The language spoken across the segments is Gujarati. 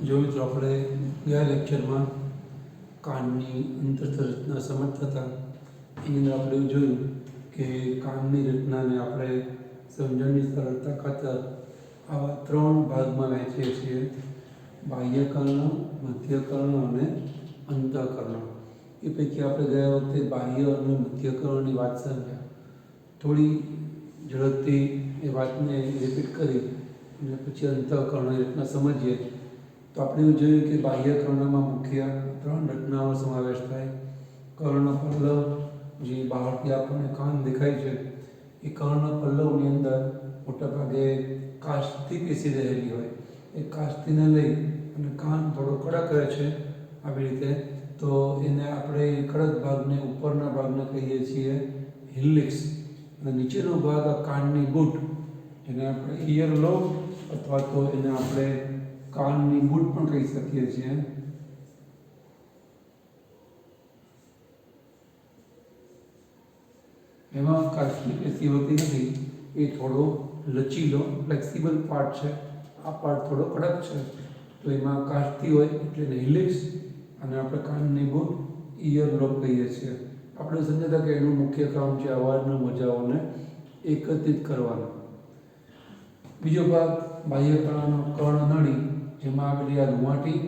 જોયું તો આપણે ગયા લેક્ચરમાં કાનની અંતસ્થ રચના સમજતા હતા. એની અંદર આપણે એવું જોયું કે કાનની રચનાને આપણે સમજણની સરળતા ખાતર આવા 3 ભાગમાં વહેંચીએ છીએ: બાહ્યકર્ણ, મધ્યકર્ણ અને અંતઃકર્ણ. એ પૈકી આપણે ગયા વખતે બાહ્ય અને મધ્યકર્ણની વાત સમજ્યા. થોડી ઝડપથી એ વાતને રિપીટ કરી અને પછી અંતઃકર્ણની રચના સમજીએ તો આપણે એવું જોયું કે બાહ્યકર્ણમાં મુખ્ય 3 રચનાઓનો સમાવેશ થાય. કર્ણ પલ્લવ, જે બહારથી આપણને કાન દેખાય છે, એ કર્ણ પલ્લવની અંદર મોટાભાગે કાષ્ઠી પેશી રહેલી હોય. એ કાષ્ઠીને લઈ અને કાન થોડો કડક રહે છે આવી રીતે, તો એને આપણે કડક ભાગને, ઉપરના ભાગને કહીએ છીએ હિલિક્સ, અને નીચેનો ભાગ આ કાનની બૂટ, જેને આપણે ઇયર લોબ અથવા તો એને આપણે કાનની બૂટ પણ કહી શકીએ છીએ. એમાં કાષ્ઠી પેશી હોતી નથી, એ થોડો લચીલો ફ્લેક્સિબલ પાર્ટ છે. આ પાર્ટ થોડો કડક છે, તો એમાં કાષ્ઠી હોય એટલે એને હિલિક્સ, અને આપણે કાનની બૂટ ઇયર લોબ કહીએ છીએ. આપણે સમજ્યા કે એનું મુખ્ય કામ છે અવાજના મજાઓને એકત્રિત કરવાનો. બીજો ભાગ બાહ્યકર્ણનો કર્ણનળી, જેમાં આવેલી આ રૂંવાટી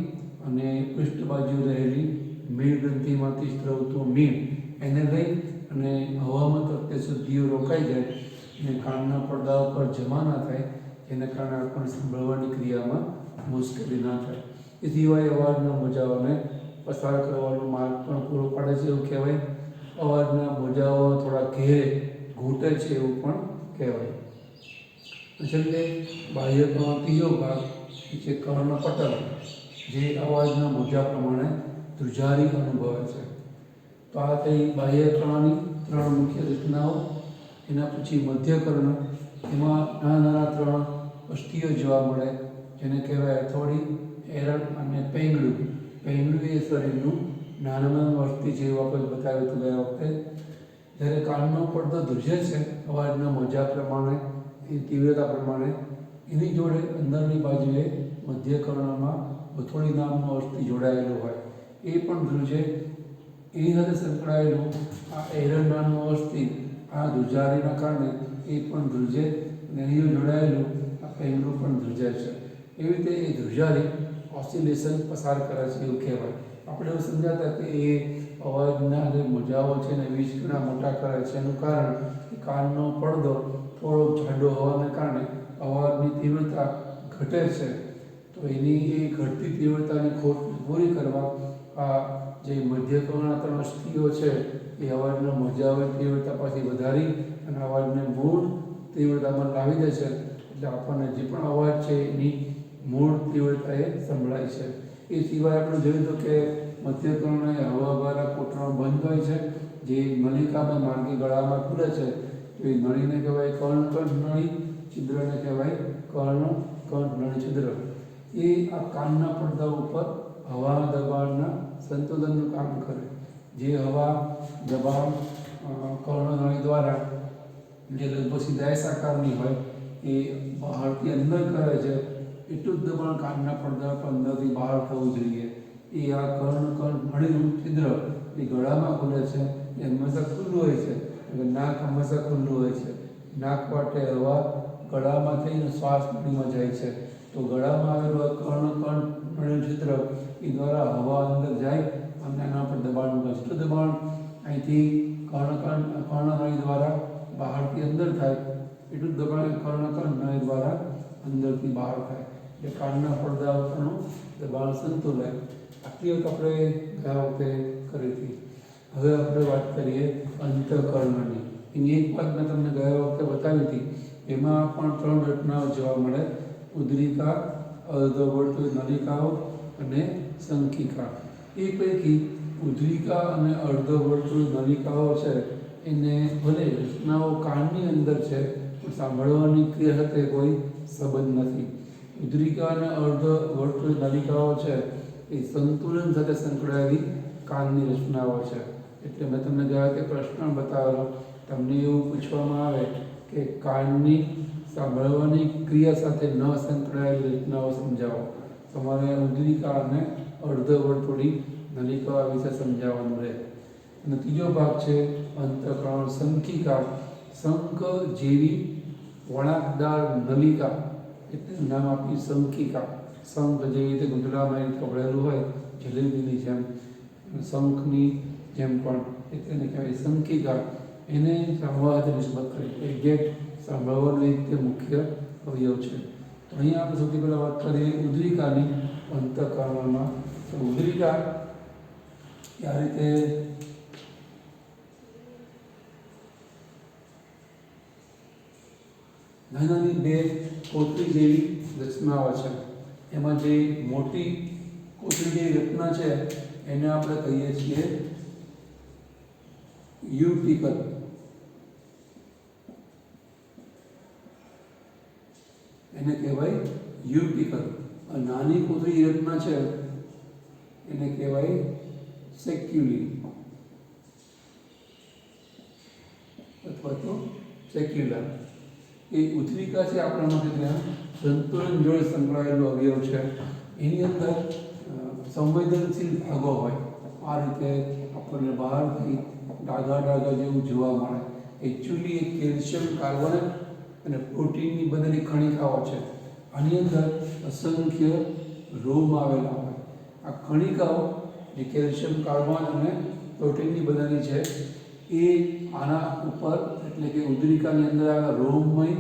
અને પૃષ્ઠ બાજુ રહેલી મીણ ગ્રંથિમાંથી સ્ત્રવતું મીણ, એને લઈ અને હવામાં તરતે શુદ્ધિઓ રોકાઈ જાય અને કાનના પડદા ઉપર જમા ના થાય, જેના કારણે આપણને સાંભળવાની ક્રિયામાં મુશ્કેલી ના થાય. એ સિવાય અવાજના મોજાઓને પસાર કરવાનો માર્ગ પણ પૂરો પાડે છે એવું કહેવાય. અવાજના મોજાઓ થોડા ઘેરે ઘૂંટે છે એવું પણ કહેવાય. છેલ્લે બાહ્યકર્ણનો ત્રીજો ભાગ છે કર્ણપટલ, જે અવાજના મોજા પ્રમાણે ધ્રુજારી અનુભવે છે. તો આ થઈ બાહ્યકર્ણની 3 મુખ્ય રચનાઓ. એના પછી મધ્યકર્ણ, એમાં નાના 3 અસ્થિઓ જોવા મળે, જેને કહેવાય હથોડી, એરણ અને પેંગડું. પેંગડું એ શરીરનું નાનામાં અસ્થિ છે એવું આપણે બતાવ્યું હતું ગયા વખતે. જ્યારે કાનનો પડદો ધ્રુજે છે અવાજના મોજા પ્રમાણે, એ તીવ્રતા પ્રમાણે, એની જોડે અંદરની બાજુએ મધ્યકર્ણમાં હથોડી નામનો અસ્થિ જોડાયેલો હોય, એ પણ ધ્રુજે. એની સાથે સંકળાયેલું આ એરણ નામનો અસ્થિ આ ધ્રુજારીના કારણે એ પણ ધ્રુજે, અને એની જોડે જોડાયેલું આ પેંગડું પણ ધ્રુજે છે. એવી રીતે એ ધ્રુજારી ઓસિલેશન પસાર કરે છે એવું કહેવાય. આપણે એવું સમજાતા કે એ અવાજના જે મોજાઓ છે ને 20 ગણા મોટા કરે છે. એનું કારણ કે કાનનો પડદો થોડો જાડો હોવાને કારણે અવાજની તીવ્રતા ઘટે છે. તો એની એ ઘટતી તીવ્રતાની ખોટ પૂરી કરવા આ જે મધ્યકર્ણના 3 અસ્થિઓ છે એ અવાજના મોજાઓની તીવ્રતા પાછી વધારી અને અવાજને મૂળ તીવ્રતામાં લાવી દે છે. એટલે આપણને જે પણ અવાજ છે એની મૂળ તીવ્રતા એ સંભળાય છે. એ સિવાય આપણે જોયું હતું કે મધ્યકર્ણ એ હવાવાળા કોટડા બંધ હોય છે, જે નલિકામાં માર્ગે ગળામાં ખુલે છે. તો એ નળીને કહેવાય કર્ણકંઠ નળી, છિદ્રને કહેવાય કર્ણકંઠ નળી છિદ્ર. એ આ કાનના પડદા ઉપર હવા દબાણના સંતુલનનું કામ કરે. જે હવા દબાણ કર્ણનળી દ્વારા, જે લગભગ સીધા આકારની હોય, એ બહારથી અંદર કરે છે. એટલું જ દબાણ કાનના પડદા પર અંદરથી બહાર થવું જોઈએ. એ આ કર્ણકંઠ નળીનું છિદ્ર એ ગળામાં ખુલે છે, એ હંમેશા ખુલ્લું હોય છે. નાક હંમેશા ખુલ્લું હોય છે. નાક માટે હવા ગળામાં થઈને શ્વાસ નળીમાં જાય છે. તો ગળામાં આવેલું આ કર્ણકંઠ નળીનું છિદ્ર એ દ્વારા હવા અંદર જાય અને એના પર દબાણ મૂકે. જેટલું દબાણ અહીંથી કર્ણનળી દ્વારા બહારથી અંદર થાય, એટલું જ દબાણ કર્ણકંઠ નળી દ્વારા અંદરથી બહાર થાય. એટલે કાનના પડદા ઉપરનું દબાણ સંતુલાય. આટલી વાત આપણે ગયા વખતે કરી હતી. હવે આપણે વાત કરીએ અંતઃકર્ણની. એની એક વાત મેં તમને ગયા વખતે બતાવી હતી. એમાં પણ 3 રચનાઓ જોવા મળે: ઉદ્દરિકા, અર્ધવર્તુળ નલિકાઓ અને શંકિકા. એ પૈકી ઉદ્દરિકા અને અર્ધવર્તુળ નલિકાઓ છે, એને ભલે રચનાઓ કાનની અંદર છે, પણ સાંભળવાની ક્રિયા સાથે કોઈ સંબંધ નથી. ઉદ્દરિકા અને અર્ધવર્તુળ નલિકાઓ છે એ સંતુલન સાથે સંકળાયેલી કાનની રચનાઓ છે. એટલે મેં તમને ગયા વખતે પ્રશ્ન બતાવેલો. તમને એવું પૂછવામાં આવે કે કાનની સાંભળવાની ક્રિયા સાથે ન સંકળાયેલી રચનાઓ સમજાવો, તો તમારે ઉદ્દિકા અને અર્ધવર્તુળી નલિકા વિશે સમજાવવાનું રહે. અને ત્રીજો ભાગ છે અંતઃકરણ શંખિકા. શંખ જેવી વળાંકદાર નલિકા એટલે નામ આપી શંખિકા. શંખ જેવી રીતે ગુજરાતમાં કપડેલું હોય જલેબીની જેમ, શંખની જેમ પણ એને કહેવાય શંખિકા. એને સાંભળવાથી નિસ્બત કરી એક્ઝેક્ટ સાંભળવાની રીતે મુખ્ય અવયવ છે. તો અહીંયા આપણે સૌથી પહેલાં વાત કરીએ ઉદ્દિકાની અંતઃકરણમાં. તો ઉદ્દિકા આ રીતે નાની બે કોથળી જેવી રચનાઓ છે. એમાં જે મોટી કોથળી જેવી રચના છે એને આપણે કહીએ છીએ યુટિકલ. એને કહેવાય યુટિકલ. નાની કોથળી રચના છે એને કહેવાય સેક્યુલી અથવા તો સેક્યુલર. એ ઉદ્દિકા છે આપણા માટે ત્યાં સંતુલન જોડે સંકળાયેલો અવયવ છે. એની અંદર સંવેદનશીલ ભાગો હોય. આ રીતે આપણને બહારથી ડાઘા ડાઘા જેવું જોવા મળે. એકચ્યુઅલી એ કેલ્શિયમ કાર્બોનેટ અને પ્રોટીનની બનેલી કણિકાઓ છે. આની અંદર અસંખ્ય રોમ આવેલા હોય. આ કણિકાઓ જે કેલ્શિયમ કાર્બોનેટ અને પ્રોટીનની બનેલી છે એ આના ઉપર એટલે કે ઉદ્દિકાની અંદર આવેલા રોમમય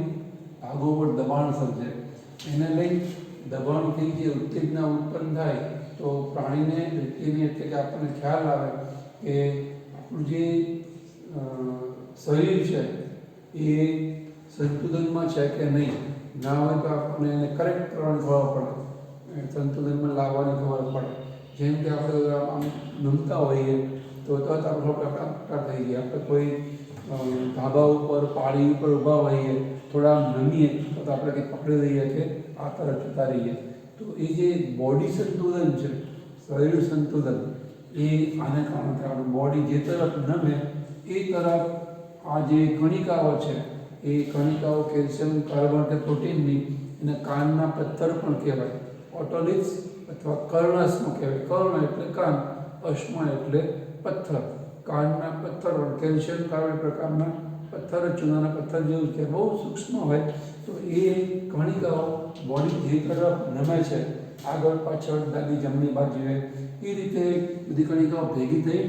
ભાગો પર દબાણ સર્જે. એને લઈ દબાણથી જે ઉત્તેજના ઉત્પન્ન થાય તો પ્રાણીને વ્યક્તિને એટલે કે આપણને ખ્યાલ આવે કે આપણું જે શરીર છે એ સંતુલનમાં છે કે નહીં. ના હોય તો આપણને એને કરેક્ટ કરવાની ખબર પડે, સંતુલનમાં લાવવાની ખબર પડે. જેમ કે આપણે આમ નમતા હોઈએ તો તરત આપણો પ્રકાર થઈ જાય. આપણે કોઈ ધાબા ઉપર પાળી ઉપર ઊભા હોઈએ, થોડા નમીએ તો આપણે કંઈક પકડી લઈએ કે આ તરફ જતા રહીએ. તો એ જે બોડી સંતુલન છે, શરીર સંતુલન, એ આને કારણે આપણું બોડી જે તરફ નમે એ તરફ આ જે કણિકાઓ છે એ કણિકાઓ કેલ્શિયમ કાર્બોનેટ પ્રોટીનની એને કાનના પથ્થર પણ કહેવાય. ઓટોલિટ્સ અથવા કર્ણસ્મ કહેવાય. કર્ણ એટલે કાન, અશ્મ એટલે પથ્થર. કાનના પથ્થર કેલ્શિયમ કાર્બોનેટ પ્રકારના પથ્થર, ચૂનાના પથ્થર જેવું છે, બહુ સૂક્ષ્મ હોય. તો એ કણિકાઓ બોડી જે તરફ નમે છે, આગળ પાછળ ડાબી જમણી બાજુએ, એ રીતે બધી કણિકાઓ ભેગી થઈ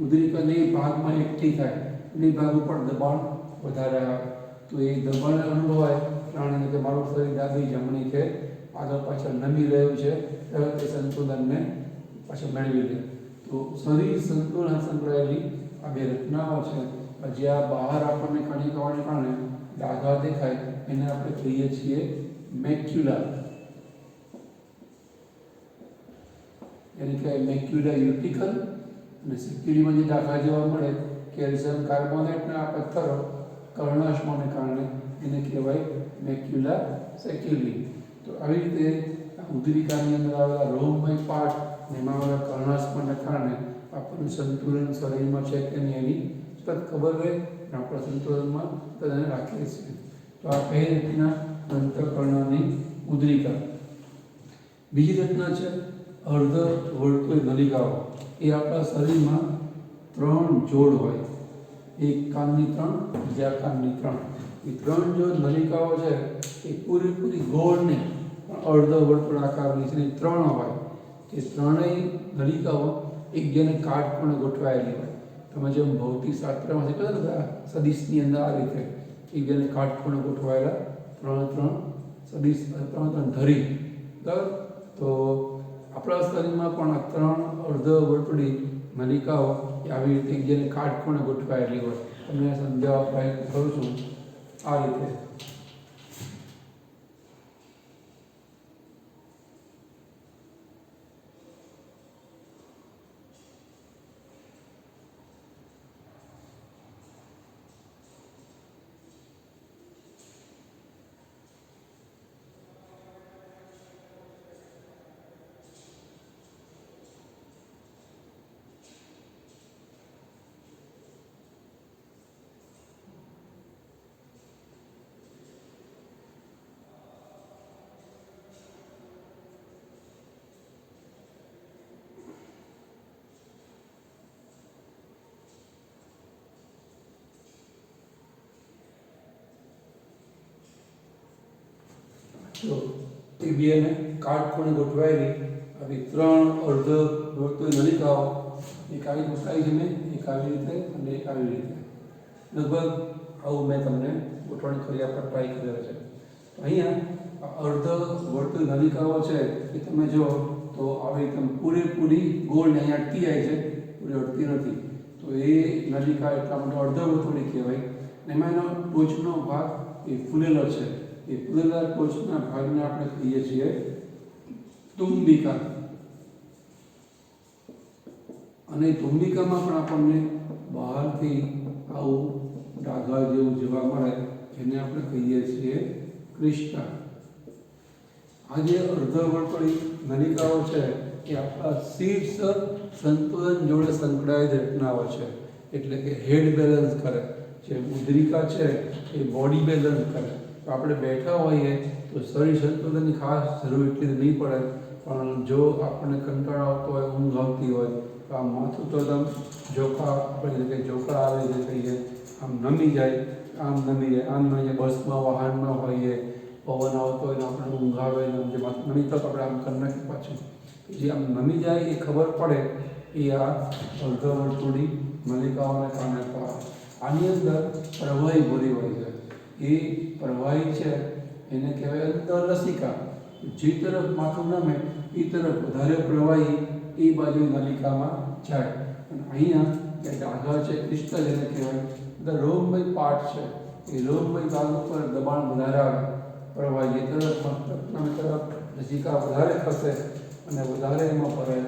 ઉદ્દિકાની ભાગમાં એકઠી થાય અને એ ભાગ ઉપર દબાણ વધારે આવે. તો એ દબાણ અનુભવાય પ્રાણીને કે મારું શરીર ડાબી જમણી કે આગળ પાછળ નમી રહ્યું છે, તરત એ સંતુલનને પાછળ મેળવી લે. તો શરીર સંતુલન સંકળાયેલી આ બે રચનાઓ છે. જ્યાં બહાર આપણને કણિકાઓને કારણે ડાઘા દેખાય એને આપણે કહીએ છીએ મેક્યુલા. એને કહેવાય મેક્યુલા યુટિકલ. અને સેક્યુલીમાં જે ડાઘા જોવા મળે કેલ્શિયમ કાર્બોનેટના પથ્થરો કર્ણાશ્મને કારણે એને કહેવાય મેક્યુલા સેક્યુલી. તો આવી રીતે ઉદ્દિકાની અંદર આવેલા રોમમય પાર્ટ અને એમાં આવેલા કર્ણાશ્મને કારણે આપણું સંતુલન શરીરમાં છે કે નહીં એની તરત ખબર રહે અને આપણા સંતુલનમાં તેને રાખીએ છીએ. તો આ પહેલી રીતના અંતઃકરણની ઉદ્દિકા. બીજી રચના છે અર્ધવર્તુળ નલિકાઓ. એ આપણા શરીરમાં 3 જોડ હોય. એક કાનની 3, બીજા કાનની 3. એ 3 જોડ નલિકાઓ છે એ પૂરેપૂરી ગોળ નહીં પણ અર્ધવર્તુળ આકારની છે. 3 હોય. એ ત્રણેય નલિકાઓ એક જેને કાટખૂણે ગોઠવાયેલી હોય. તમે જેમ ભૌતિક શાસ્ત્રમાં શીખો છો ને સદિશની અંદર આ રીતે એક જેને કાટખૂણે ગોઠવાયેલા 3 સદિશ, 3 ધરી. બરાબર. તો આપણા શરીરમાં પણ આ 3 અર્ધવર્તુળી નલિકાઓ આવી રીતે જેને કાટખૂણે ગોઠવાયેલી હોય. તમને સમજાવવા પ્રયત્ન કરું છું આ રીતે. તો એ બેને કાટખૂણે ગોઠવાયેલી આવી 3 અર્ધ વર્તુળ નલિકાઓ, એક આવી ગોઠવાઈ છે મેં, એક આવી રીતે અને એક આવી રીતે. લગભગ આવું મેં તમને ગોઠવણી કરી આપવા ટ્રાય કરેલો છે. અહીંયા અર્ધ વર્તુળ નલિકાઓ છે એ તમે જો તો આવી એકદમ પૂરેપૂરી ગોળ અહીંયા અટકી જાય છે, પૂરી અટતી નથી. તો એ નલિકા એટલા માટે અર્ધ વર્તુળી કહેવાય. એમાં એનો ટોચનો ભાગ એ ફૂલેલો છે. એ ફૂલેલા ટોચના ભાગને આપણે કહીએ છીએ તુંબિકા. અને તુંબિકામાં પણ આપણને બહારથી આવું ડાઘા જેવું જોવા મળે, જેને આપણે કહીએ છીએ ક્રિસ્ટા. આ જે અર્ધવર્તુળી નલિકાઓ છે એ આપણા શીર્ષ સંતુલન જોડે સંકળાયેલી રચનાઓ છે. એટલે કે હેડ બેલેન્સ કરે. જે ઉદ્રિકા છે એ બોડી બેલેન્સ કરે. તો આપણે બેઠા હોઈએ તો શરીર સંતુલનની ખાસ જરૂર એટલી નહીં પડે, પણ જો આપણને કંટાળો આવતો હોય, ઊંઘ આવતી હોય તો આ માથું તો એકદમ ઝોકા, આપણે કે ઝોકા આવે જે કહીએ, આમ નમી જાય, આમ નમી જાય, આમ નમી જાય. બસમાં, વાહનમાં હોઈએ, પવન આવતો હોય ને આપણે ઊંઘ આવે ને જે માથું નમી તો આપણે આમ કરી નાખીએ પાછું. જે આમ નમી જાય એ ખબર પડે એ આ અર્ધવર્તુળી નલિકાઓને કારણે પડે. આની અંદર પ્રવાહી ભરી હોય છે. એ પ્રવાહી છે એને કહેવાય અંતરલસિકા. જે તરફ માથું નમે એ તરફ વધારે પ્રવાહી એ બાજુ નલિકામાં જાય. અને અહીંયા જે ડાઘા છે, ક્રિસ્ટલ એને કહેવાય, બધા રોમમય પાર્ટ છે. એ રોમમય ભાગ ઉપર દબાણ વધારે આવે, પ્રવાહી એ તરફ નમે તરફ લસિકા વધારે ખસે અને વધારે એમાં પડે,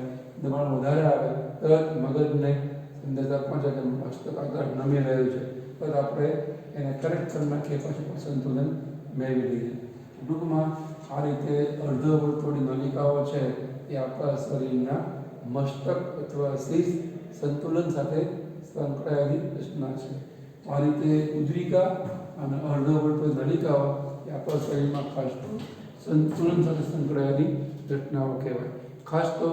દબાણ વધારે આવે, તરત મગજને સંદેશા પહોંચે કે મસ્તક આગળ નમી રહ્યું છે, તો આપણે એને કરેક્ટ કરી નાખીએ, પછી સંતુલન મેળવી લઈએ. ટૂંકમાં આ રીતે અર્ધવર્તુળી નલિકાઓ છે એ આપણા શરીરના મસ્તક અથવા શીર્ષ સંતુલન સાથે સંકળાયેલી રચના છે. આ રીતે ઉદ્રિકા અને અર્ધવર્તુળી નલિકાઓ એ આપણા શરીરમાં ખાસ તો સંતુલન સાથે સંકળાયેલી રચનાઓ કહેવાય. ખાસ તો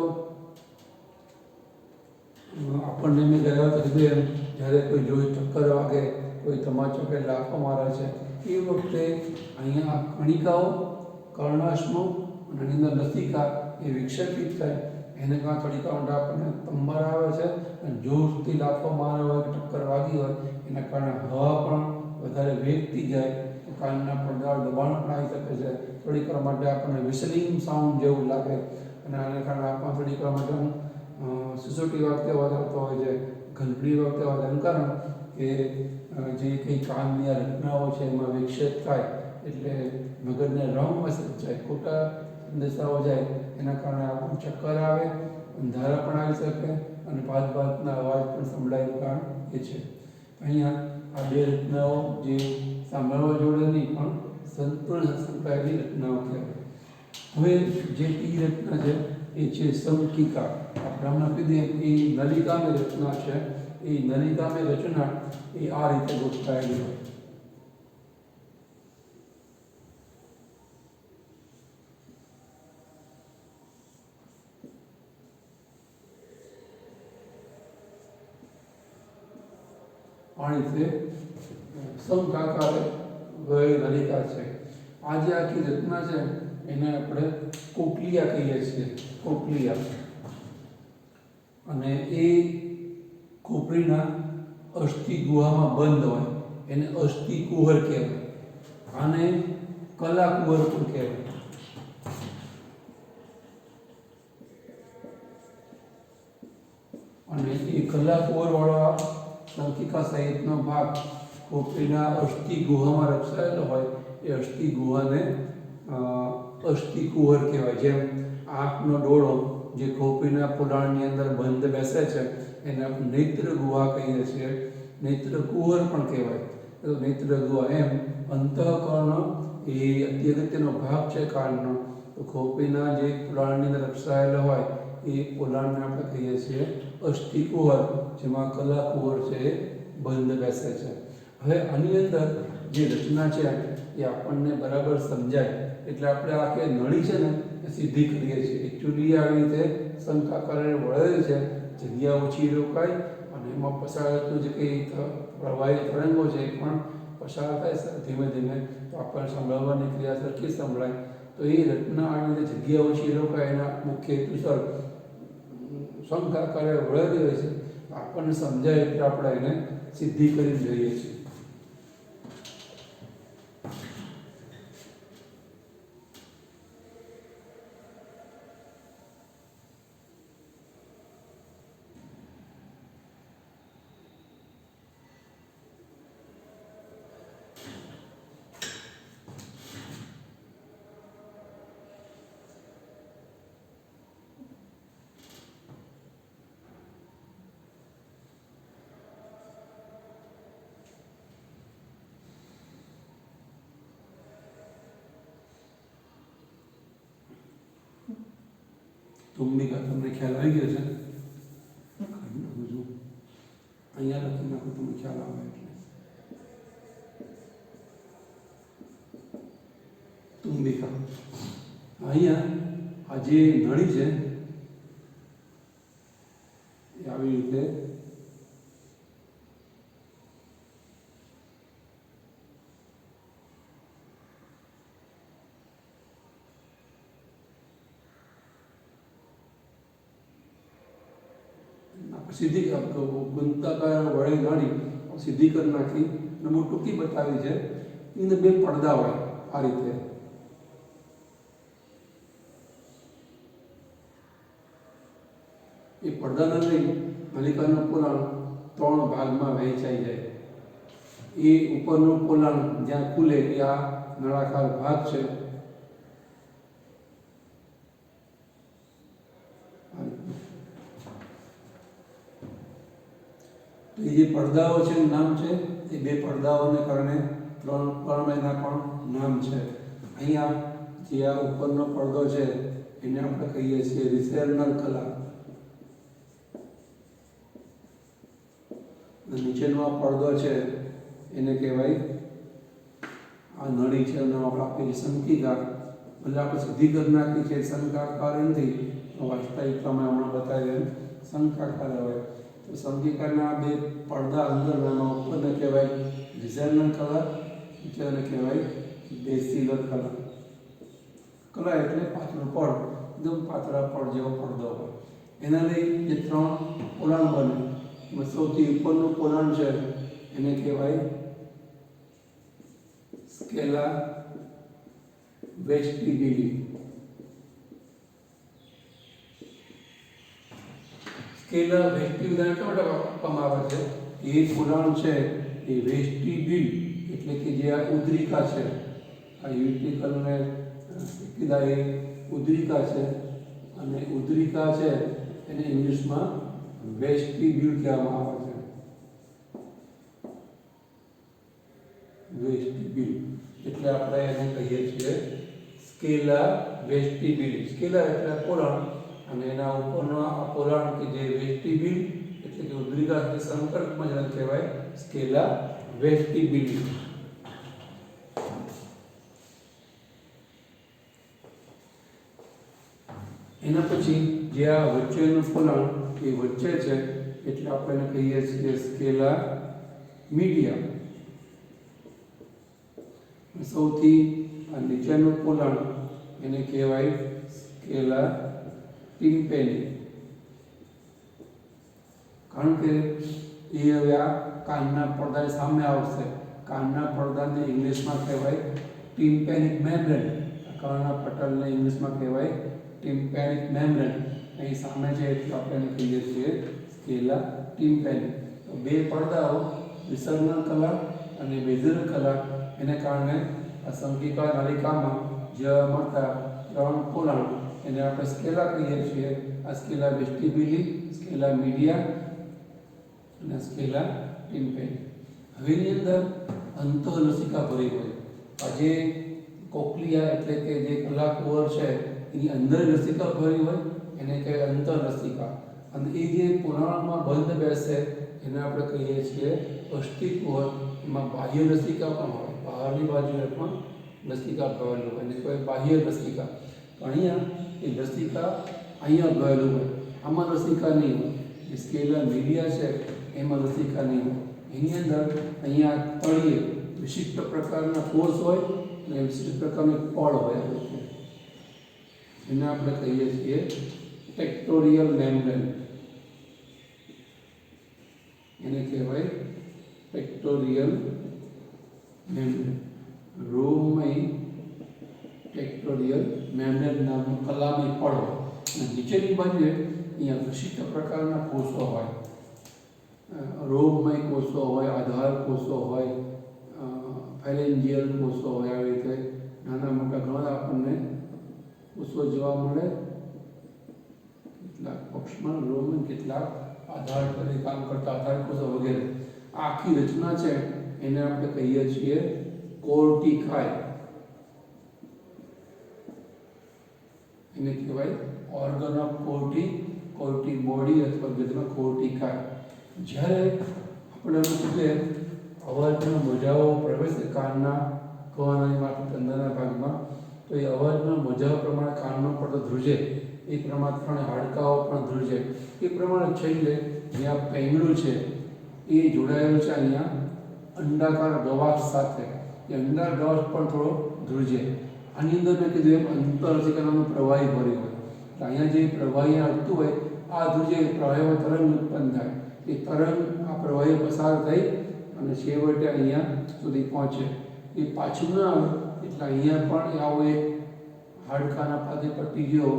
આપણને મેં ગયા તો કીધું એમ, જ્યારે કોઈ જોઈ ટક્કર વાગે, કોઈ તમાચો કે લાફો મારે છે, એ વખતે અહીંયા કણિકાઓ, કર્ણાશ્મો અને એની અંદર લસિકા એ વિક્ષેપિત થાય. એને કાં થોડીક ઊંડા આપણને તંબર આવે છે અને જોરથી લાફો માર્યો હોય કે ટક્કર વાગી હોય એના કારણે હવા પણ વધારે વેગથી જાય તો કાનના પડદા દબાણ પણ આવી શકે છે. થોડીક વાર માટે આપણને વિસલિંગ સાઉન્ડ જેવું લાગે અને આના કારણે આપણે થોડીક વાર માટે સુસોટી વખતે અવાજ આવતો હોય છે, ઘંટડી વખતે અવાજ. એનું કારણ કે જે કંઈ કાનની આ રચનાઓ છે એમાં વિક્ષેપ થાય એટલે મગજને રંગ અસર જાય, ખોટા સંદેશાઓ જાય, એના કારણે આપણને ચક્કર આવે, અંધારા પણ આવી શકે અને ભાતના અવાજ પણ સંભળાયનું કારણ એ છે. અહીંયા આ બે રચનાઓ જે સાંભળવા જોડે નહીં પણ સંતુલન સંકળાયેલી રચનાઓ કહેવાય. હવે જે ટી રચના છે એ છે સમકિકા. આપણે હમણાં કીધી એ નલિકાની રચના છે. એ નલિકાની રચના એ આ રીતે ગોઠવાયેલી હોય. આ રીતે સમકાકારે ગયેલી નલિકા છે. આ જે આખી રચના છે એને આપણે કોક્લિયા કહીએ છીએ, કોક્લિયા. અને એ ખોપરીના અસ્થિ ગુહામાં બંધ હોય એને અસ્થિ કુહર કહેવાય. આને કલા કુહર પણ કહેવાય. અને એ કલા કુહર વાળા સંકિકા સહિતનો ભાગ ખોપરીના અસ્થિ ગુહામાં રચાયેલો હોય એ અસ્થિ ગુહાને અસ્થિ કુહર કહેવાય. જેમ આંખનો ડોળો જે ખોપરીના પોલાણની અંદર બંધ બેસે છે એને આપણે નેત્ર ગુહા કહીએ છીએ, નેત્ર કુહર પણ કહેવાય. તો નેત્ર ગુહા એમ અંતઃકર્ણ એ અતિ અગત્યનો ભાગ છે કાનનો. તો ખોપરીના જે પોલાણની અંદર રક્ષાયેલો હોય એ પોલાણને આપણે કહીએ છીએ અસ્થિ કુહર, જેમાં કલા કુહર છે એ બંધ બેસે છે. હવે આની અંદર જે રચના છે એ આપણને બરાબર સમજાય એટલે આપણે આખી નળી છે ને એ સીધી કરીએ છીએ. એકચ્યુઅલી આવી રીતે શંકાકારે વળેલી છે, જગ્યા ઓછી રોકાય અને એમાં પસાર થતું જે કંઈ પ્રવાહી તરંગો છે એ પણ પસાર થાય ધીમે ધીમે, તો આપણને સંભળવાની ક્રિયા સરખી સંભળાય. તો એ રચનાવાળી જે જગ્યાઓ છે એ લોકો એના મુખ્ય હેતુસર શંકા કરે વળેલી હોય છે. આપણને સમજાય એટલે આપણે એને સિદ્ધિ કરી જોઈએ છીએ. તુંબિકા તમને ખ્યાલ આવી ગયો છે? અહીંયા લખી નાખો, તમને ખ્યાલ આવે એટલે. તુંબિકા અહીંયા આ જે નળી છે એ આવી રીતે સીધી ગુંતાકાર વડે નળી સીધી કરી નાખી અને બહુ ટૂંકી બતાવી છે. એને બે પડદા હોય આ રીતે. એ પડદાના લઈ નલિકાનું પોલાણ 3 ભાગમાં વહેંચાઈ જાય. એ ઉપરનું પોલાણ જ્યાં ખુલે એ આ નળાકાર ભાગ છે. એ જે પડદાઓ છે નામ છે એ બે પડદાઓને કારણે ત્રણેયના પણ નામ છે. અહીંયા જે આ ઉપરનો પડદો છે એને આપણે કહીએ છીએ રિસેર્નલ કલા. નીચેનો આ પડદો છે એને કહેવાય આ નળી છે અને આપણે આપેલી શંકિકા. ભલે આપણે સીધી કરી નાખી છે શંકાકાર નથી, વાસ્તવિકતામાં હમણાં બતાવી એમ શંકાકાર હોય. તો શંકિકાના બે પડદા અંદરના ઉપરને કહેવાય રિસેર્નલ કલા, નીચેને કહેવાય બેસિલર કલા. કલા એટલે પાતળું પડ, એકદમ પાતળા પડ જેવો પડદો હોય. એના લઈ જે 3 પોલાણ બને. સૌથી ઉપરનું પોલાણ છે એને કહેવાય સ્કેલા વેસ્ટિબ્યુલી. સ્કેલા વેસ્ટિબ્યુલ એટલા માટે આપવામાં આવે છે એ પોલાણ છે એ વેસ્ટિબ્યુલ એટલે કે જે આ ઉદ્રિકા છે, આ યુટિકલ ને સ્કેલા એ ઉદ્રિકા છે અને ઉદ્રિકા છે એને ઇંગ્લિશમાં વેસ્ટિબ્યુલ કહેવામાં આવે છે. વેસ્ટિબ્યુલ એટલે આપણે એને કહીએ છીએ સ્કેલા વેસ્ટિબ્યુલ. સ્કેલા એટલે પોલાણ અને એના ઉપરનો આ પોલાણ કે જે વેસ્ટિબ્યુલ એટલે કે ઉદ્રિકા સાથે સંપર્કમાં જેને કહેવાય સ્કેલા વેસ્ટિબ્યુલ. એના પછી જે આ વચ્ચેનું પોલાણ એ વચ્ચે છે એટલે આપણે એને કહીએ છીએ સ્કેલા મીડિયા. સૌથી નીચેનું પોલાણ એને કહેવાય સ્કેલા ટિમ્પેની. કારણ કે એ હવે આ કાનના પડદા સામે આવશે. કાનના પડદાને ઇંગ્લિશમાં કહેવાય ટિમ્પેનિક મેમ્બ્રેન. કાનના પટલને ઇંગ્લિશમાં કહેવાય ટિમ્પેનિક મેમ્બ્રેન. અહીં સામે છે એટલે આપણે એને કહીએ છીએ સ્કેલા ટિમ્પેની. તો બે પડદાઓ રિસેર્નલ કલા અને બેઝિલર કલા એને કારણે આ શંકિકા નલિકામાં જે મળતા 3 પોલાણ એને આપણે સ્કેલા કહીએ છીએ. આ સ્કેલા વેસ્ટિબ્યુલી, સ્કેલા મીડિયા અને સ્કેલા ટિમ્પેની. હવે એની અંદર અંતઃલસિકા ભરી હોય. આ જે કોક્લિયા એટલે કે જે કલાકુહર છે એની અંદર લસિકા ભરી હોય એને કહેવાય અંતઃલસિકા. અને એ જે પોલાણમાં બંધ બેસે એને આપણે કહીએ છીએ અષ્ટિકુહર. એમાં બાહ્ય લસિકા પણ હોય, બહારની બાજુએ પણ લસિકા ભરેલું હોય એને કહેવાય બાહ્ય લસિકા. પણ અહીંયા એ લસિકા અહીંયા ભરેલું હોય, આમાં લસિકા નહીં હોય. એ સ્કેલા મીડિયા છે એમાં લસિકા નહીં હોય. એની અંદર અહીંયા તળિયે વિશિષ્ટ પ્રકારના કોષ હોય અને વિશિષ્ટ પ્રકારનું પડ હોય. એને આપણે કહીએ છીએ ટેક્ટોરિયલ મેમ્બ્રેન. એને કહેવાય ટેક્ટોરિયલ મેમ્બ્રેન. રોમમય ટેક્ટોરિયલ મેમ્બ્રેન નામનું કલામી પડ હોય અને નીચેની બાજુએ અહીંયા વિશિષ્ટ પ્રકારના કોષો હોય. રોમમય કોષો હોય, આધાર કોષો હોય, ફેરેન્જિયલ કોષો હોય. આવી રીતે નાના મોટા ઘણા આપણને કોષો જોવા મળે. કેટલાક પક્ષમાં રોમન, કેટલાક આધાર તરીકે કામ કરતા આધાર કોષો વગેરે. આખી રચના છે એને આપણે કહીએ છીએ કોર્ટિકાય. એને કહેવાય ઓર્ગન ઓફ કોર્ટી બોડી અથવા ગુજરાતીમાં કોર્ટિકાય. જ્યારે આપણે એમ કે અવાજના મોજાઓ પ્રવેશે કાનના કવાના માથે તંદરના ભાગમાં, તો એ અવાજના મોજાઓ પ્રમાણે કાનનો પડદો ધ્રુજે, એ પ્રમાણે હાડકાઓ પણ ધ્રુજે. એ પ્રમાણે છેલ્લે જ્યાં પેંગડું છે એ જોડાયેલું છે અહીંયા અંડાકાર ગવાક્ષ સાથે. એ અંડાકાર ગવાક્ષ પણ થોડો ધ્રુજે. આની અંદર મેં કીધું એમ અંતરસિકાનું પ્રવાહી ભર્યું હોય. એટલે અહીંયા જે પ્રવાહી અડતું હોય આ ધ્રુજે, પ્રવાહીમાં તરંગ ઉત્પન્ન થાય. એ તરંગ આ પ્રવાહી પસાર થઈ અને છેવટે અહીંયા સુધી પહોંચે. એ પાછું ના આવે એટલે અહીંયા પણ આવો એક હાડકાના પાદે પટ્ટી જેવો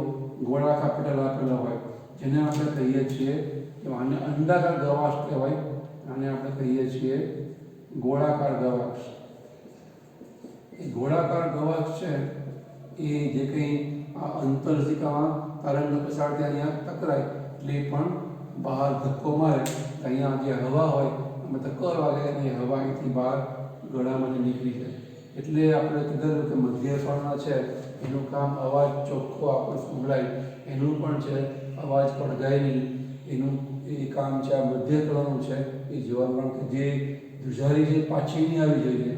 ગોળાકાર પટેલ આપેલો હોય, જેને આપણે કહીએ છીએ કે આને અંડાકાર ગવાક્ષ કહેવાય. આને આપણે કહીએ છીએ ગોળાકાર ગવાક્ષ. એ ગોળાકાર ગવાક્ષ છે એ જે કંઈ આ અંતરસિકામાં તરંગ પસાર થાય અહીંયા ટકરાય એટલે એ પણ બહાર ધક્કો મારે. અહીંયા જે હવા હોય એમાં ધક્કો વાગે અને એ હવા અહીંથી બહાર ગળામાંથી નીકળી જાય. એટલે આપણે કીધેલું કે મધ્ય સ્વરના છે એનું કામ અવાજ ચોખ્ખો આપણો સંભળાય એનું પણ છે, અવાજ પડઘાય નહીં એનું એ કામ છે. આ મધ્ય કળાનું છે એ જોવાનું, કે જે ધ્રુજારી જે પાછી નહીં આવી જોઈએ.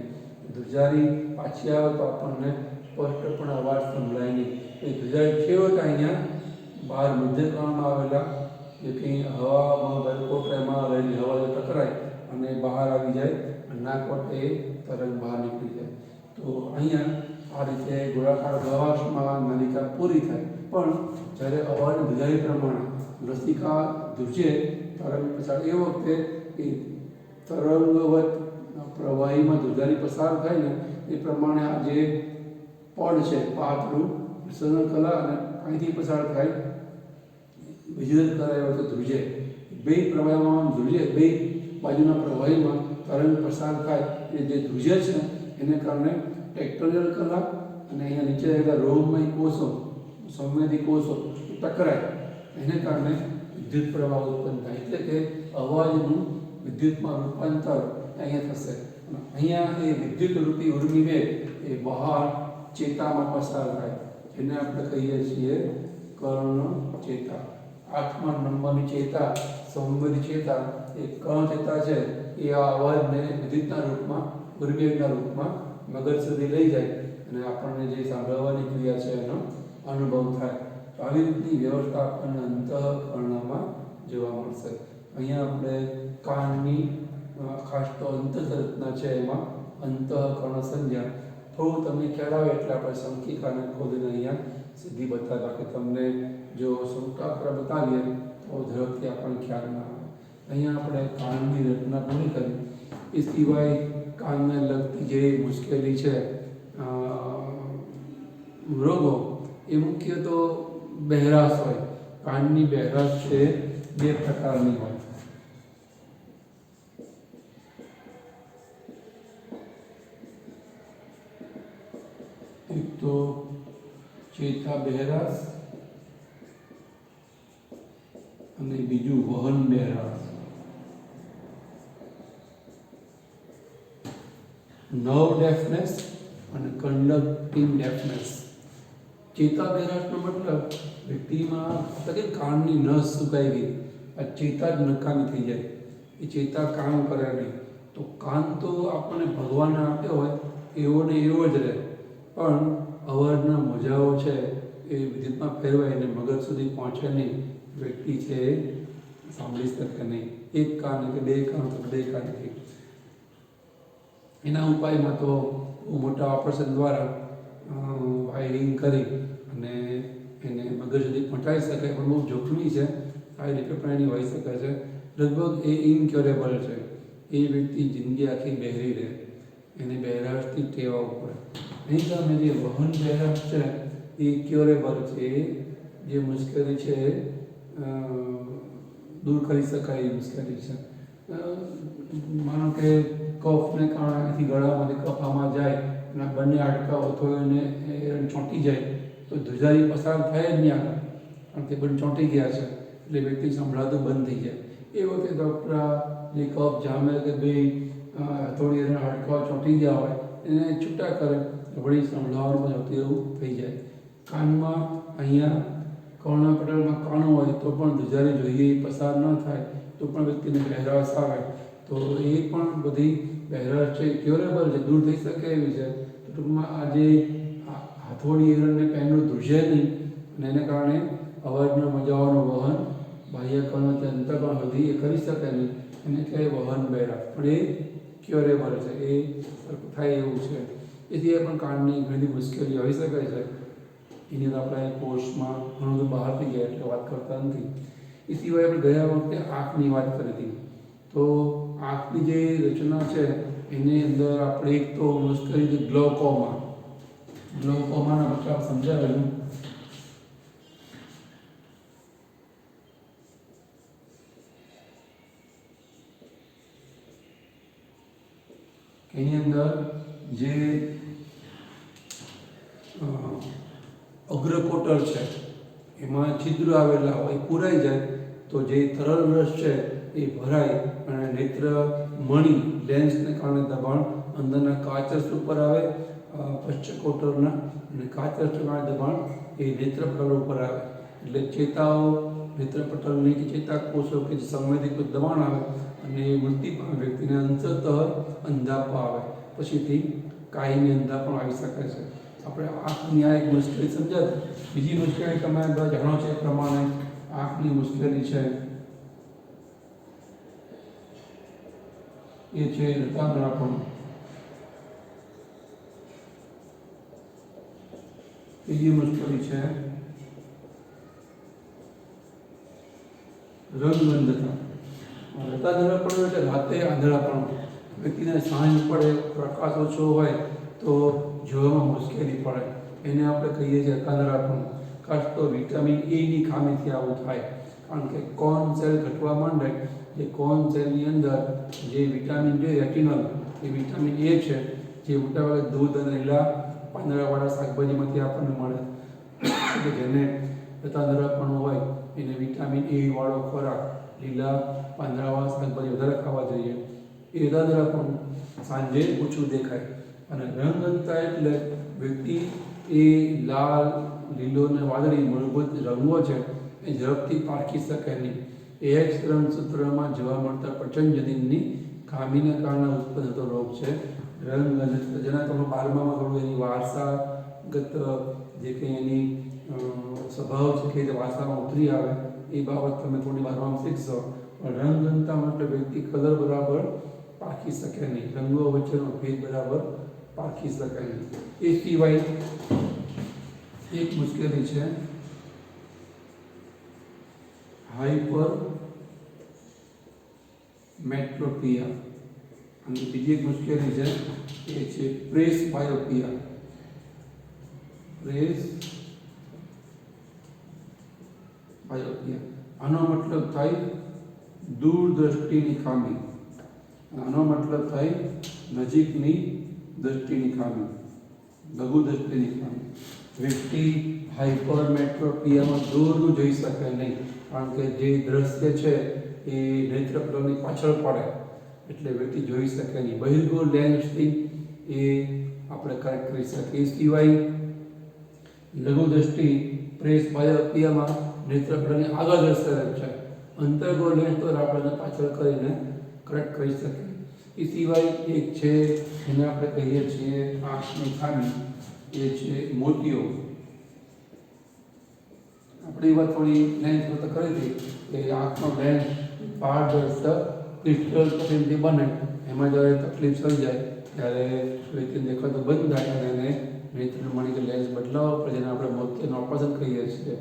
ધ્રુજારી પાછી આવે તો આપણને સ્પષ્ટપણે અવાજ સંભળાય નહીં. એ ધ્રુજારી છેવટે અહીંયા બહાર મધ્ય કળામાં આવેલા જે કંઈ હવામાં કોટરામાં રહેલી હવા જે ટકરાય અને બહાર આવી જાય અને નાકવટે એ તરંગ બહાર નીકળી જાય. તો અહીંયા આ રીતે ગોળાકાર ગવાક્ષમાં નલિકા પૂરી થાય. પણ જ્યારે અવાજની ધ્રુજારી પ્રમાણે લસિકા ધ્રુજે તરંગ પસાર, એ વખતે એ તરંગવત પ્રવાહીમાં ધ્રુજારી પસાર થાય ને એ પ્રમાણે આ જે પડ છે પાતળું વિસર્જન કલા અને અહીંથી પસાર થાય વિજય કરાય વખતે ધ્રુજે. બે પ્રવાહીમાં ધ્રુજે, બે બાજુના પ્રવાહીમાં તરંગ પસાર થાય એ જે ધ્રુજે છે એને કારણે ટેક્ટોરિયલ કલા અને અહીંયા નીચે રહેલા રોમમય કોષો, સંવેદી કોષો ટકરાય, એને કારણે વિદ્યુત પ્રવાહ ઉત્પન્ન થાય. એટલે કે અવાજનું વિદ્યુતમાં રૂપાંતર અહીંયા થશે. અહીંયા એ વિદ્યુત રૂપી ઉર્મી વેગ એ બહાર ચેતામાં પસાર થાય, જેને આપણે કહીએ છીએ કર્ણ ચેતા. 8મા નંબરની ચેતા, સંવેદી ચેતા, એ કર્ણ ચેતા છે. એ આ અવાજને વિદ્યુતના રૂપમાં, ઉર્મિવેગના રૂપમાં મગજ સુધી લઈ જાય અને આપણને જે સાંભળવાની ક્રિયા છે એનો અનુભવ થાય. તો આવી રીતની વ્યવસ્થા આપણને અંતઃકરણમાં જોવા મળશે. અહીંયા આપણે કાનની ખાસ તો અંતઃરચના છે એમાં અંતઃકર્ણ સંજ્ઞા થોડું તમને ખ્યાલ આવે એટલે આપણે સંખિકાને ખોલીને અહીંયા સીધી બતાવ્યા, કે તમને જો શંકાપર બતાવીએ તો ઝડપથી આપણને ખ્યાલ ના આવે. અહીંયા આપણે કાનની રચના પૂરી કરી. એ સિવાય કાનને લગતી જે મુશ્કેલી છે, રોગો, એ મુખ્ય તો બહેરાશ હોય. કાનની બહેરાશ છે બે પ્રકારની હોય. એક તો ચેતા બહેરાશ અને બીજું વહન બહેરાશ. નર્વ ડેફનેસ અને કન્ડક્ટિંગ ડેફનેસ. ચેતા બહેરાશનો મતલબ વ્યક્તિમાં કાનની નસ સુકાઈ ગઈ, આ ચેતા જ નકામી થઈ જાય, એ ચેતા કામ કરે નહીં. તો કાન તો આપણને ભગવાને આપ્યો હોય એવો ને એવો જ રહે, પણ અવાજના મોજાઓ છે એ વિદ્યુતમાં ફેરવાય અને મગજ સુધી પહોંચે નહીં, વ્યક્તિ છે એ સાંભળી શકે નહીં. એક કાન કે બે કાન તો બે કાનથી. એના ઉપાયમાં તો મોટા ઓપરેશન દ્વારા વાયરિંગ કરી અને એને મગજ સુધી પહોંચાડી શકાય, પણ બહુ જોખમી છે, સાઈડ ઇફેક્ટ પણ એની હોઈ શકે છે. લગભગ એ ઇનક્યોરેબલ છે. એ વ્યક્તિ જિંદગી આખી બહેરી રહે, એને બહેરાશથી ટેવાવું પડે. અહીં સામે જે વહન બહેરાશ છે એ ક્યોરેબલ છે. જે મુશ્કેલી છે દૂર કરી શકાય એવી મુશ્કેલી છે. માનો કે કફને કારણે અહીંથી ગળામાંથી કફ આમાં જાય અને બંને હાડકાં અથવા એને ચોંટી જાય તો ધ્રુજારી પસાર થાય જ નહીં આગળ, કારણ કે બંને ચોંટી ગયા છે એટલે વ્યક્તિ સંભળાતું બંધ થઈ જાય. એ વખતે ડૉક્ટર જે કફ જામે કે ભાઈ થોડી એના હાડકાં ચોંટી ગયા હોય એને છૂટા કરે, વળી સંભળાવાનું પણ જતું એવું થઈ જાય. કાનમાં અહીંયા કર્ણપટલમાં કણ હોય તો પણ ધ્રુજારી જોઈએ એ પસાર ન થાય તો પણ વ્યક્તિને બહેરાશ આવે. તો એ પણ બધી બહેરાશ છે ક્યોરેબલ છે, દૂર થઈ શકે એવી છે. તો ટૂંકમાં આજે હથોડી એરણને પેનનું ધ્રુજે નહીં અને એને કારણે અવાજના મજાઓનું વહન બાહ્ય કર્ણથી અંતર્કર્ણ સુધી એ કરી શકે નહીં, એને કહેવાય વહન બહેરાશ. પણ એ ક્યોરેબલ છે, એ થાય એવું છે. એથી પણ કાનની ઘણી મુશ્કેલી આવી શકે છે. એની અંદર આપણે કોર્સમાં ઘણું બધું બહાર થઈ ગયા એટલે વાત કરતા નથી. એ સિવાય આપણે ગયા વખતે આંખની વાત કરી હતી. તો આંખની જે રચના છે એની અંદર આપણે એક તો મુશ્કેલી છે ગ્લોકોમાના મતલબ સમજાવેલું. એની અંદર જે અગ્રકોટર છે એમાં છિદ્ર આવેલા હોય, પૂરાઈ જાય તો જે તરલ રસ છે એ ભરાય અને નેત્ર મણી લેન્સને કારણે દબાણ અંદરના કાચરસ ઉપર આવે પશ્ચકોટરના, અને કાચરસના કારણે દબાણ એ નેત્રપટલ ઉપર આવે. એટલે ચેતાઓ નેત્રપટલની કે ચેતાકોષો કે જે સંવેદિત દબાણ આવે અને એ મૃત્યુ પામે વ્યક્તિને અંતતઃ અંધાપો આવે, પછીથી કાયમી અંધાપો આવી શકે છે. આપણે આંખની આ એક મુશ્કેલી સમજાતી. બીજી મુશ્કેલી તમે જાણો છો એ પ્રમાણે આંખની મુશ્કેલી છે એ છે રતાંધળાપણું. બીજી મુશ્કેલી છે રંગઅંધતા. રતાંધળાપણું એટલે રાતે આંધળાપણું. વ્યક્તિને સાંજ પડે, પ્રકાશ ઓછો હોય તો જોવામાં મુશ્કેલી પડે, એને આપણે કહીએ છીએ રતાંધળાપણું. ખાસ તો વિટામિન એની ખામીથી આવું થાય, કારણ કે કોર્ન સેલ ઘટવા માંડે. જે કોર્ન સેલની અંદર જે વિટામિન છે રેટિનલ, એ વિટામિન એ છે જે મોટાભાગે દૂધ અને લીલા પાંદડાવાળા શાકભાજીમાંથી આપણને મળે. કે જેને રતાંધળાપણું હોય એને વિટામિન એ વાળો ખોરાક, લીલા પાંદડાવાળા શાકભાજી વધારે ખાવા જોઈએ. એ રતાંધળાપણું સાંજે ઓછું દેખાય. અને રંગઅંધતા એટલે વ્યક્તિ એ લાલ, લીલો અને વાદળી મૂળભૂત રંગો છે એ ઝડપથી પારખી શકે નહીં. એ એક્સ રંગસૂત્રમાં જોવા મળતા પચનજનીનની ખામીને કારણે ઉત્પન્ન થતો રોગ છે રંગઅંધતા. જેના તમે 12મામાં થોડું એની વારસાગત જે કંઈ એની સ્વભાવ છે કે વારસામાં ઉતરી આવે એ બાબત તમે થોડી 12મામાં શીખશો. પણ રંગઅંધતા એટલે વ્યક્તિ કલર બરાબર પારખી શકે નહીં, રંગો વચ્ચેનો ભેદ બરાબર પારખી શકે નહીં. એ સિવાય એક મુશ્કેલી છે હાઇપર મેટ્રોપિયા, અને બીજી એક મુશ્કેલી છે એ છે પ્રેસ બાયોપિયા. પ્રેસ બાયોપિયા આનો મતલબ થાય દૂરદ્રષ્ટિની ખામી. આનો મતલબ થાય નજીકની દ્રષ્ટિની ખામી, લઘુ દ્રષ્ટિની ખામી. વ્યક્તિ હાઇપરમેટ્રોપિયામાં દૂરનું જોઈ શકે નહીં, કારણ કે જે દ્રશ્ય છે એ નેત્રપટલની પાછળ પડે એટલે વ્યક્તિ જોઈ શકે નહીં. બહિર્ગોળ લેન્સથી એ આપણે કરેક્ટ કરી શકીએ. એ સિવાય લઘુ દ્રષ્ટિ પ્રેસ બાયોપિયામાં નેત્રપટલની આગળ દ્રશ્ય છે, અંતર્ગોળ લેન્સ દ્વારા આપણે પાછળ કરીને કરેક્ટ કરી શકીએ. એ સિવાય એક છે જેને આપણે કહીએ છીએ આંખની ખામી, એ છે મોતિયો. આપણે એ વાત થોડી લેન્સ તો કરી હતી કે આંખનો લેન્સ પારદર્શક ક્રિસ્ટલ જે બને એમાં જ્યારે તકલીફ થઈ જાય ત્યારે વ્યક્તિને દેખાતું બંધ થાય અને એને નેત્ર માની કે લેન્સ બદલાવવો પડે, જેને આપણે મોતિયાનું ઓપરેશન કહીએ છીએ.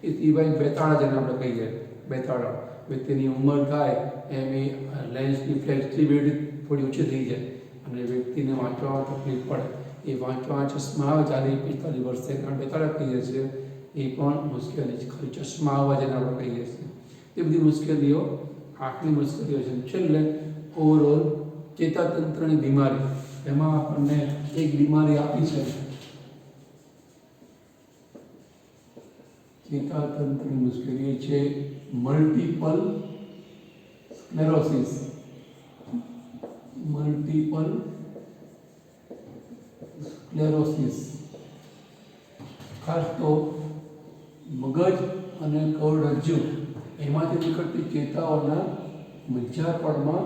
એ સિવાય બેતાળા, જેને આપણે કહીએ બેતાળા, વ્યક્તિની ઉંમર થાય એમ એ લેન્સની ફ્લેક્સિબિલિટી થોડી ઓછી થઈ જાય અને વ્યક્તિને વાંચવામાં તકલીફ પડે. એ વાંચવા ચશ્મા આવે 40-45 વર્ષે, આપણે બેતાળા કહીએ છીએ, એ પણ મુશ્કેલી છે. ખાલી ચશ્મા આવવા, જેને આપણે કહીએ છીએ, એ બધી મુશ્કેલીઓ આંખની મુશ્કેલીઓ છે. છેલ્લે ઓવરઓલ ચેતાતંત્રની બીમારી, એમાં આપણને એક બીમારી આપી છે, ચેતાતંત્રની મુશ્કેલી છે મલ્ટિપલ સ્ક્લેરોસિસ. મલ્ટિપલ સ્ક્લેરોસિસ ખાસ તો મગજ અને કરોડરજ્જુ એમાંથી નીકળતી ચેતાઓના મજ્જાપળમાં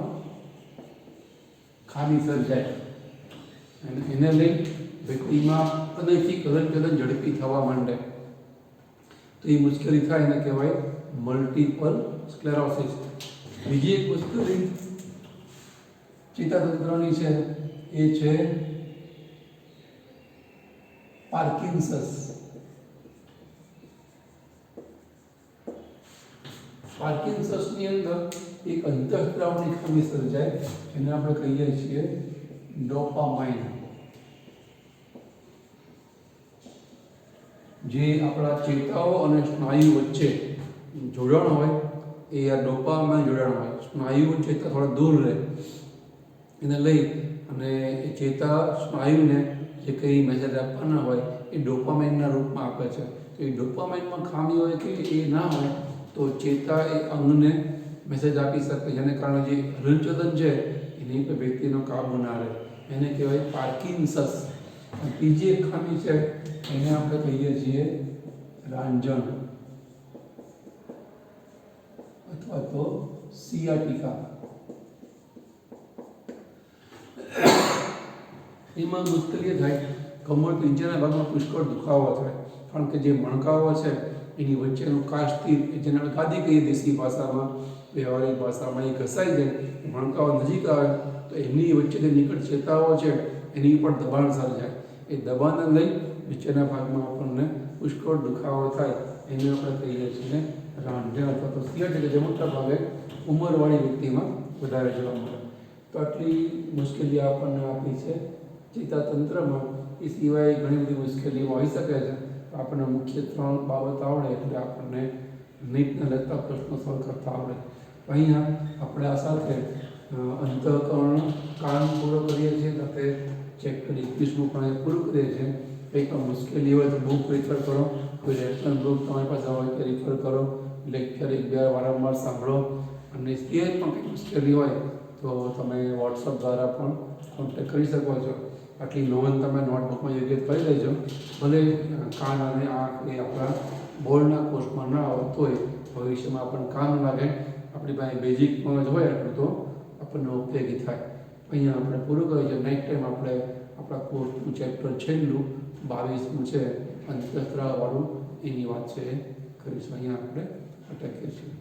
ખામી સર્જાય અને એને લઈ વ્યક્તિમાં અનૈતિક હલનચલન ઝડપી થવા માંડે. તો એ મુશ્કેલી થાય, એને કહેવાય મલ્ટિપલ સ્ક્લેરોસિસ. બીજી એક મુશ્કેલી ચેતાતંત્રની છે, એ છે પાર્કિન્સન્સ. પાર્કિન્સન્સની અંદર એક અંતઃસ્ત્રાવની ખામી સર્જાય, એને આપણે કહીએ છીએ ડોપામાઇન. જે આપણા ચેતાઓ અને સ્નાયુ વચ્ચે જોડાણ હોય, એ આ ડોપામાઇન જોડાણ હોય. સ્નાયુ ચેતા થોડા દૂર રહે, એને લઈ અને એ ચેતા સ્નાયુને જે કંઈ મેસેજ આપવાના હોય એ ડોપામાઇનના રૂપમાં આપે છે. તો એ ડોપામાઇનમાં ખામી હોય કે એ ના હોય તો ચેતા એ અંગને મેસેજ આપી શકે, જેને કારણે જે હલનચલન છે એની પર વ્યક્તિનો કાબુ ના રહે. એને કહેવાય પાર્કિન્સન્સ. ત્રીજી એક ખામી છે, એને આપણે કહીએ છીએ રાંઝણ અથવા તો સિયાટિકા. એમાં મુશ્કેલી થાય, કમર નીચેના ભાગમાં પુષ્કળ દુખાવો થાય, કારણ કે જે મણકાઓ છે એની વચ્ચેનું કાષ્ઠી, જેને આપણે ગાદી કહીએ દેશી ભાષામાં, વ્યવહારિક ભાષામાં, એ ઘસાઈ જાય, મણકાઓ નજીક આવે તો એમની વચ્ચે જે નીકળ ચેતાઓ છે એની પણ દબાણ સર્જાય. એ દબાણને લઈ નીચેના ભાગમાં આપણને પુષ્કળ દુખાવો થાય, એને આપણે કહીએ છીએ રાંઝણ અથવા તો સિયાટિકા, જે મોટા ભાગે ઉંમરવાળી વ્યક્તિમાં વધારે જોવા મળે. તો આટલી મુશ્કેલી આપણને આપી છે ચેતાતંત્રમાં. એ સિવાય ઘણી બધી મુશ્કેલીઓ હોઈ શકે છે. આપણને મુખ્ય 3 બાબત આવડે એટલે આપણને નીટને લગતા પ્રશ્નો સોલ્વ કરતા આવડે. અહીંયા આપણે આ સાથે અંતઃકરણ કાન પૂરો કરીએ છીએ, સાથે ચેપ્ટર 21 પણ પૂરું કરીએ છીએ. કંઈ પણ મુશ્કેલી હોય તો બુક રેફર કરો, કોઈ રેફરન્સ બુક તમારી પાસે હોય તો રેફર કરો, લેક્ચર 1-2 વારંવાર સાંભળો, અને એ પણ કંઈ મુશ્કેલી હોય તો તમે વોટ્સઅપ દ્વારા પણ કોન્ટેક્ટ કરી શકો છો. આટલી નોંધ તમે નોટબુકમાં યોગ્ય કરી લેજો. ભલે કાન અને આંખ એ આપણા બોર્ડના કોર્સમાં ના આવતોય, ભવિષ્યમાં આપણને કામ લાગે, આપણી પાસે બેઝિક નોલેજ હોય એટલું તો આપણને ઉપયોગી થાય. અહીંયા આપણે પૂરું કરીએ છીએ. નેક્સ્ટ ટાઈમ આપણે આપણા કોર્સનું ચેપ્ટર છેલ્લું 22મું છે, અંતઃસ્ત્રાવવાળું, એની વાત છે કરીશું. અહીંયા આપણે અટકીએ છીએ.